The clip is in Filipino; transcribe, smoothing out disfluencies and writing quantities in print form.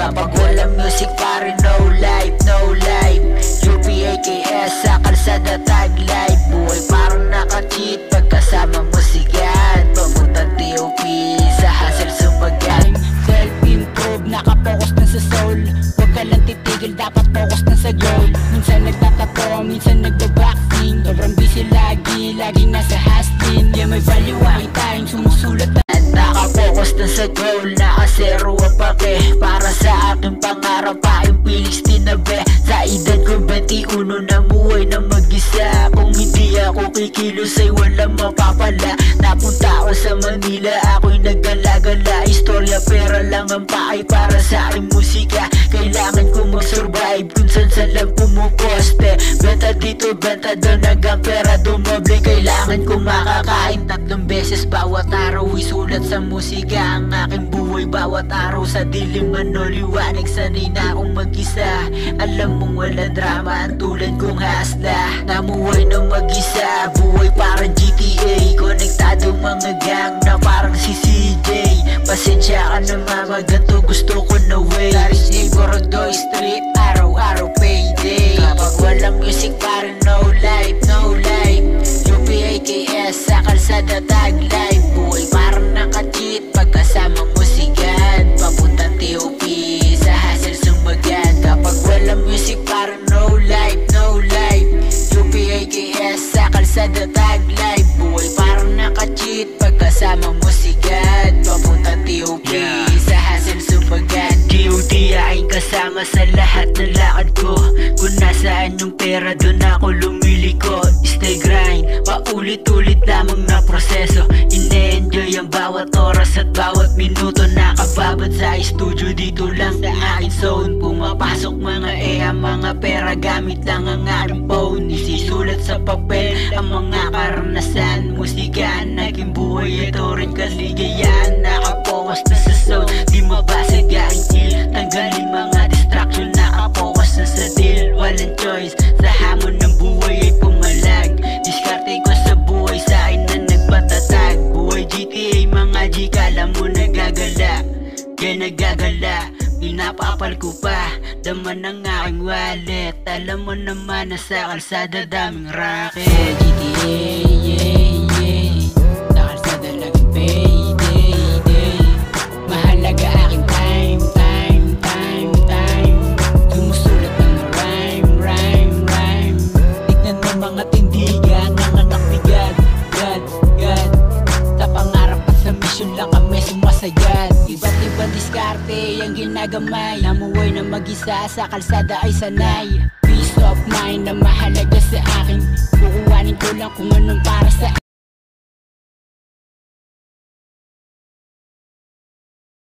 Kapag walang music pare no life, no life. UPAKS sa kalsada tag life. Buhay parang naka-cheat pagkasama mo sigat. Papuntang TOP sa hustle sumagat. Self-improve, nakapokus na sa soul. Huwag ka lang titigil, dapat focus na sa goal. Minsan nagtatato, minsan nagbaboxing. Sobrang busy lagi, laging nasa hustling. Yeah, may value ang time, sumusulat na. Nakapokus na sa goal, nakasero ang pake. Para sa aking pangarap pa yung Felix tinabi. Sa edad ko 21 namuhay na mag-isa. Kung hindi ako kikilos ay walang mapapala. Napunta ako sa Manila, ako'y naggala-gala. Istorya pera lang ang paay para sa aking musika. Kailangan ko mag-survive kung saan lang pumuposte. Benta dito, benta doon, hanggang pera dumoble. Kailangan ko makakain 3 beses bawat araw. Isulat sa musika ang aking buhay bawat araw. Sa dilim ano liwanag, sanay na akong mag-isa. Alam mong walang drama ang tulad kong hasla. Namuhay na mag-isa, buhay parang GTA. Konektado mga gang na parang si CJ. Pasensya ka na mama, ganito gusto ko na way. Taris ni Borodoy Street, araw-araw payday. Kapag walang music parang no life, no life. UPAKS sa kalsada tag life. Buhay parang naka-cheat pagkasama mo sigat. Papuntang TOP sa hustle sumagat. Kapag walang music parang no life, no life. UPAKS sa kalsada tag life. Buhay parang naka-cheat pagkasama mo sigat. Papuntang TOP sa hustle sumagat. DOD ay kasama sa lahat ng lakad ko. Kung nasaan yung pera doon ako lumiliko. Stay grind, paulit-ulit lamang na proseso. Ine-enjoy ang bawat oras at bawat minuto. Nakababad sa studio dito lang sa aking zone. Pumapasok mga mga pera gamit lang ang aking phone. Isisulat sa papel ang mga karanasan. Musika naging buhay, ito rin kaligayahan. Nakapokus na sa zone, di mabasag ang chill. Tanggalin mga distraction, nakapokus na sa deal. Walang choice, sa hamon ng buhay ay pumalag. Diskarte ko sa buhay, sa akin na nagpatatag. Buhay GTA, mga G, kala mo nagagala. Kaya nagagala, pinapapal ko pa daman ng aking wallet. Alam mo naman na sa kalsada daming racket. GTA, yeah. Sa kalsada laging payday, day. Mahalaga aking time. Sumusulat ng rhyme. Tignan mo mga tindigan ng anak ni God. Sa pangarap at sa mission lang kami sumasayad. Iba't ibang diskarte ang ginagamay. Namuhay na mag-isa sa kalsada ay sanay. Peace of mind na mahalaga sa akin. Kukuhanin ko lang kung anong para sa